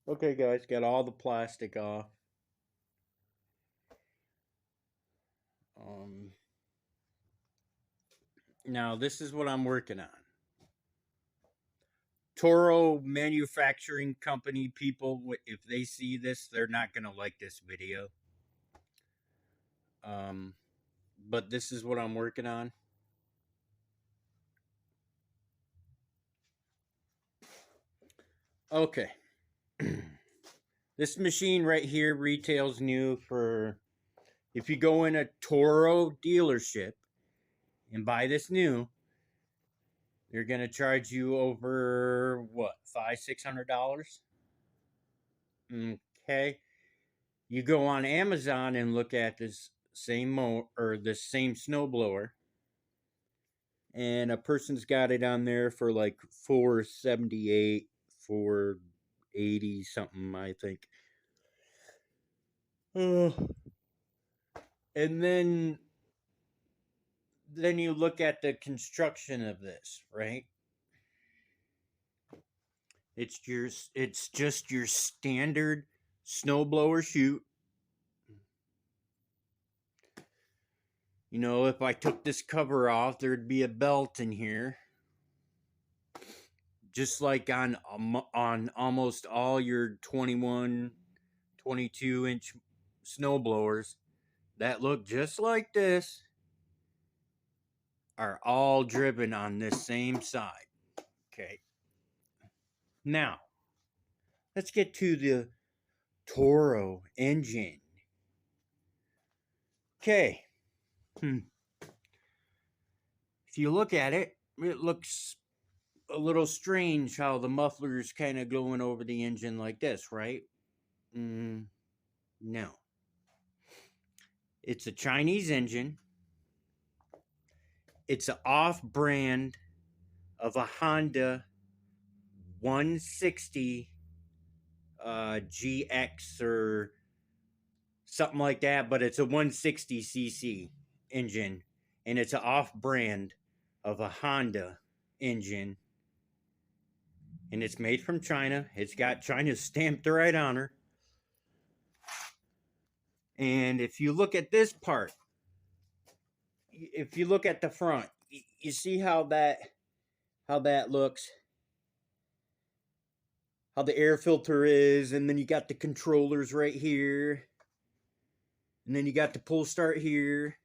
Okay, guys, got all the plastic off. Um, Now this is what I'm working on. Toro Manufacturing Company people, if they see this, they're not gonna like this video. Um, but this is what I'm working on. Okay. This machine right here retails new for, if you go in a Toro dealership and buy this new, they're gonna charge you over what, $500-$600. Okay. You go on Amazon and look at this same or this same snowblower, and a person's got it on there for like 478, 480 something, I think. Uh, and then you look at the construction of this, right? It's just your standard snowblower chute. You know, if I took this cover off, there'd be a belt in here, just like on almost all your 21, 22-inch snowblowers that look just like this are all driven on this same side. Okay. Now, let's get to the Toro engine. Okay. If you look at it, it looks a little strange how the muffler's kind of going over the engine like this, right? No. It's a Chinese engine. It's an off brand of a Honda 160 GX or something like that, but it's a 160cc engine, and it's an off brand of a Honda engine, and it's made from China. It's got China stamped right on her. And if you look at this part, if you look at the front, you see how that looks, how the air filter is, and then you got the controllers right here, and then you got the pull start here,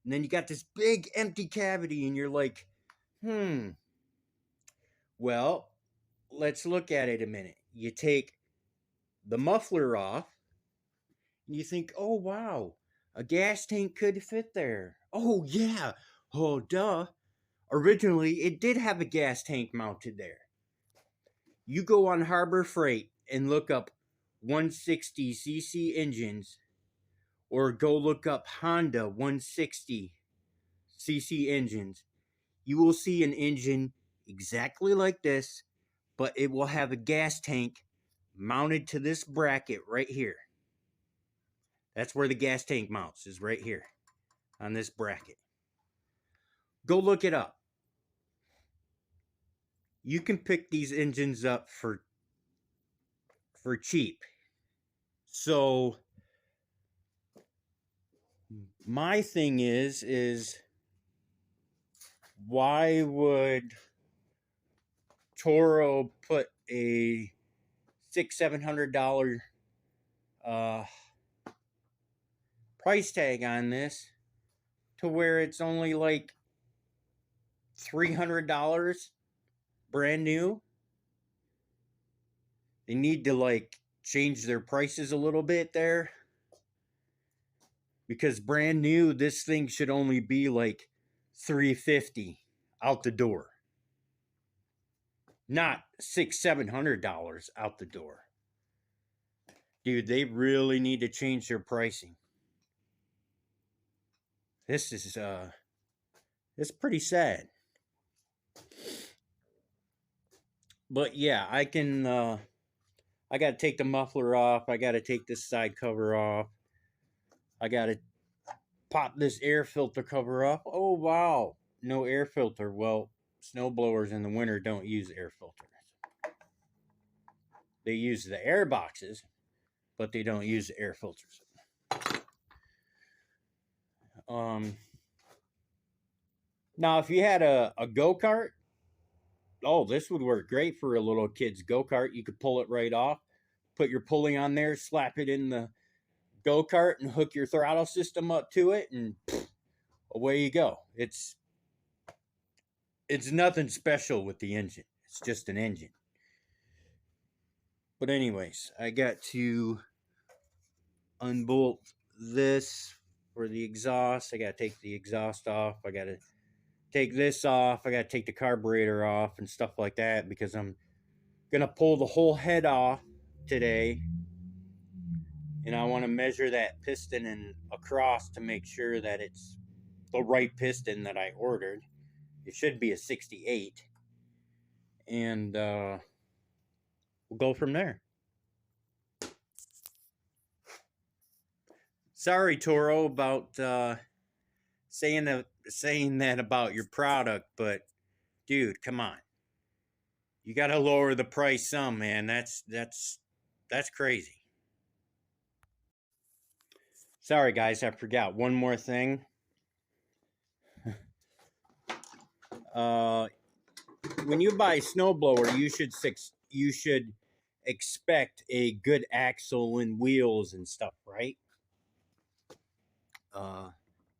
and then you got this big empty cavity, and you're like, well, let's look at it a minute. You take the muffler off, and you think, oh wow, a gas tank could fit there. Oh yeah, oh duh. Originally, it did have a gas tank mounted there. You go on Harbor Freight and look up 160cc engines, or go look up Honda 160cc engines. You will see an engine exactly like this, but it will have a gas tank mounted to this bracket right here. That's where the gas tank mounts, is right here on this bracket. Go look it up. You can pick these engines up for cheap. So my thing is why would Toro put a $600-$700 price tag on this to where it's only like $300 brand new? They need to like change their prices a little bit there, because brand new, this thing should only be like $350 out the door, not $600-$700 out the door. Dude, they really need to change their pricing. This is it's pretty sad. But yeah, I gotta take the muffler off. I gotta take this side cover off. I gotta pop this air filter cover off. Oh wow, no air filter. Well, snow blowers in the winter don't use air filters. They use the air boxes, but they don't use the air filters. Um, Now, if you had a go kart, oh, this would work great for a little kid's go kart. You could pull it right off, put your pulley on there, slap it in the go kart, and hook your throttle system up to it, and away you go. It's nothing special with the engine. It's just an engine. But anyways, I got to unbolt this for the exhaust. I got to take the exhaust off. I got to take this off. I got to take the carburetor off and stuff like that because I'm going to pull the whole head off today. And I want to measure that piston and across to make sure that it's the right piston that I ordered. It should be a 68. And we'll go from there. Sorry, Toro, about saying that about your product, but dude, come on. You got to lower the price some, man. That's crazy. Sorry, guys, I forgot one more thing. When you buy a snowblower, you should expect a good axle and wheels and stuff, right?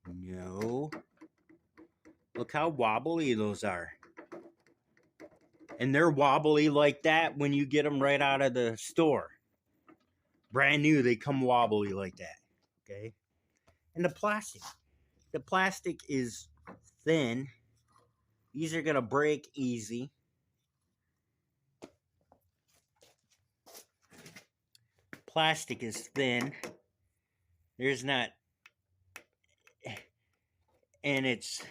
No. Look how wobbly those are. And they're wobbly like that when you get them right out of the store. Brand new, they come wobbly like that. Okay? And the plastic is thin. These are going to break easy. Plastic is thin. There's not, and it's,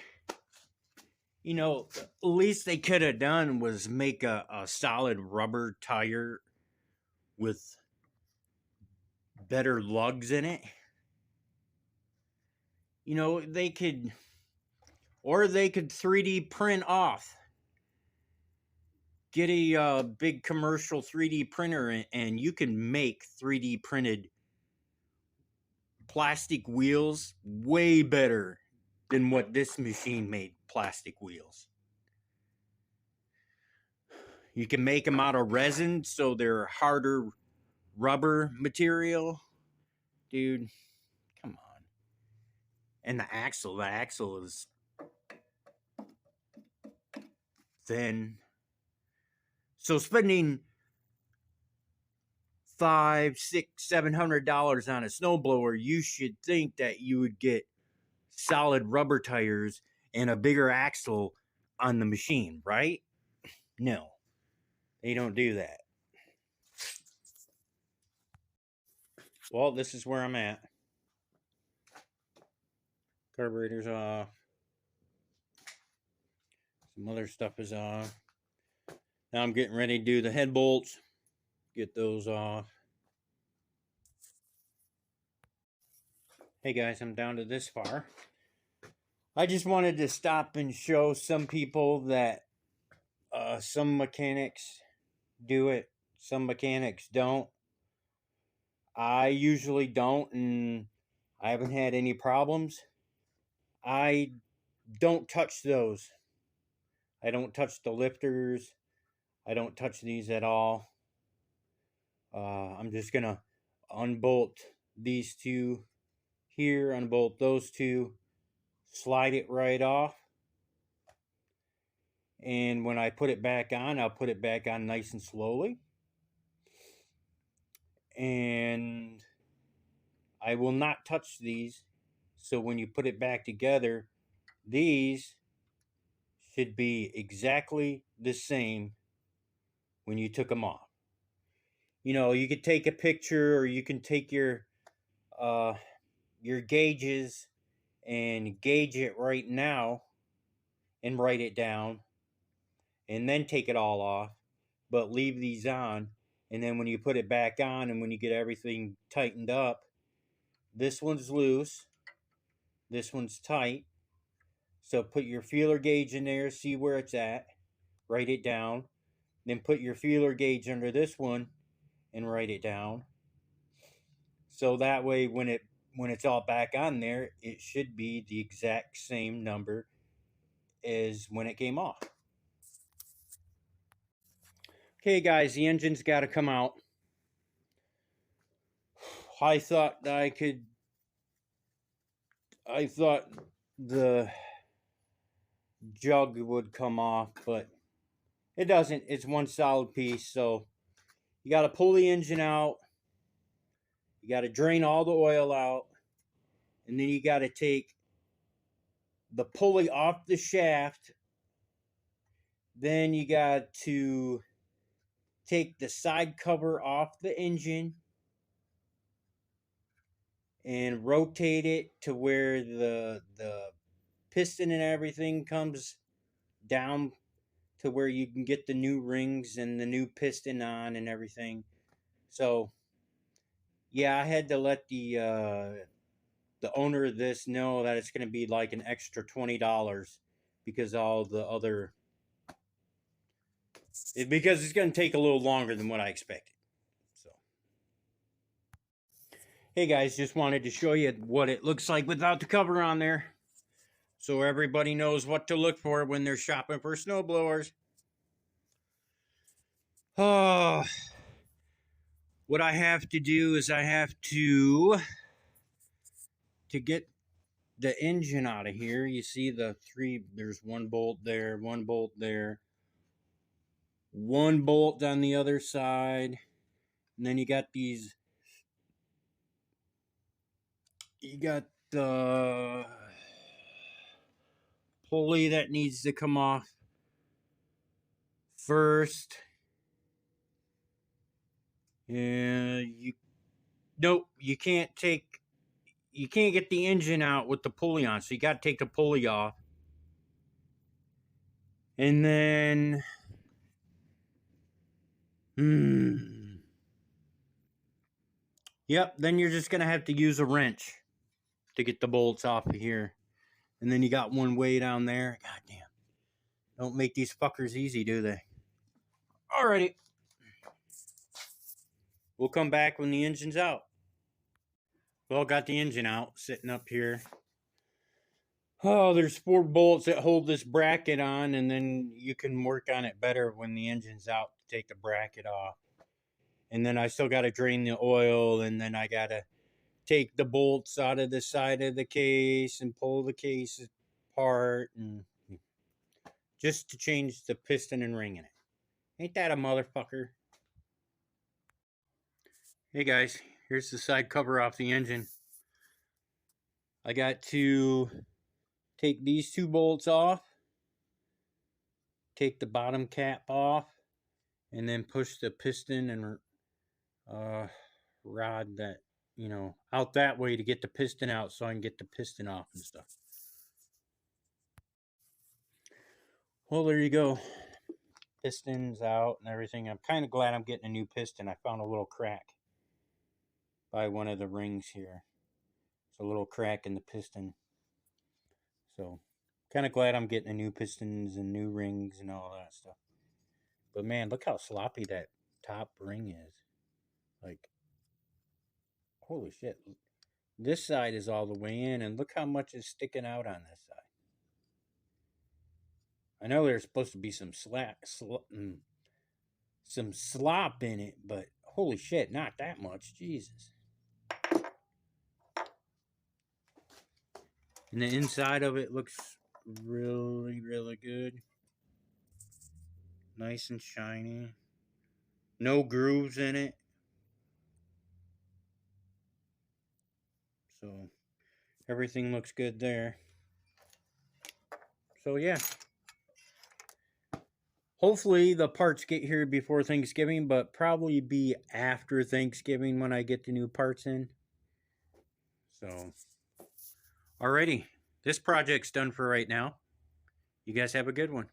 you know, least they could have done was make a solid rubber tire with better lugs in it. You know, they could 3D print off. Get a big commercial 3D printer and you can make 3D printed plastic wheels way better than what this machine made plastic wheels. You can make them out of resin, so they're harder rubber material. Dude, come on. And the axle is thin. So spending $500, $600, $700 on a snowblower, you should think that you would get solid rubber tires and a bigger axle on the machine, right? No, they don't do that. Well, this is where I'm at. Carburetor's off. Some other stuff is off. Now I'm getting ready to do the head bolts. Get those off. Hey guys, I'm down to this far. I just wanted to stop and show some people that some mechanics do it, some mechanics don't. I usually don't, and I haven't had any problems. I don't touch those. I don't touch the lifters. I don't touch these at all. I'm just going to unbolt these two here, unbolt those two, slide it right off. And when I put it back on, I'll put it back on nice and slowly. And I will not touch these. So when you put it back together, these should be exactly the same when you took them off. You know, you could take a picture, or you can take your gauges and gauge it right now and write it down, and then take it all off, but leave these on. And then when you put it back on and when you get everything tightened up, this one's loose, this one's tight. So put your feeler gauge in there, see where it's at, write it down, then put your feeler gauge under this one and write it down. So that way when it's all back on there, it should be the exact same number as when it came off. Okay guys, the engine's got to come out. I thought the jug would come off, but it doesn't. It's one solid piece. So you got to pull the engine out. You got to drain all the oil out. And then you got to take the pulley off the shaft. Then you got to take the side cover off the engine and rotate it to where the piston and everything comes down to where you can get the new rings and the new piston on and everything. So yeah, I had to let the owner of this know that it's going to be like an extra $20 because all the other because it's going to take a little longer than what I expected. So hey guys, just wanted to show you what it looks like without the cover on there, so everybody knows what to look for when they're shopping for snowblowers. Oh, what I have to do is I have to get the engine out of here. You see the three, there's one bolt there, one bolt there, one bolt on the other side, and then you got these, you got the pulley that needs to come off first. And you can't get the engine out with the pulley on, so you got to take the pulley off. And then yep, then you're just gonna have to use a wrench to get the bolts off of here. And then you got one way down there. God damn. Don't make these fuckers easy, do they? Alrighty. We'll come back when the engine's out. Well, got the engine out, sitting up here. Oh, there's 4 bolts that hold this bracket on, and then you can work on it better when the engine's out to take the bracket off. And then I still got to drain the oil, and then I got to take the bolts out of the side of the case and pull the case apart, and just to change the piston and ring in it. Ain't that a motherfucker? Hey guys, here's the side cover off the engine. I got to take these 2 bolts off, take the bottom cap off, and then push the piston and rod that, out that way to get the piston out so I can get the piston off and stuff. Well, there you go. Piston's out and everything. I'm kind of glad I'm getting a new piston. I found a little crack by one of the rings here. It's a little crack in the piston. So, kind of glad I'm getting a new pistons and new rings and all that stuff. But man, look how sloppy that top ring is. Like, holy shit. This side is all the way in, and look how much is sticking out on this side. I know there's supposed to be some slop in it, but holy shit, not that much. Jesus. And the inside of it looks really, really good. Nice and shiny. No grooves in it. So, everything looks good there. So, yeah. Hopefully, the parts get here before Thanksgiving, but probably be after Thanksgiving when I get the new parts in. So, alrighty. This project's done for right now. You guys have a good one.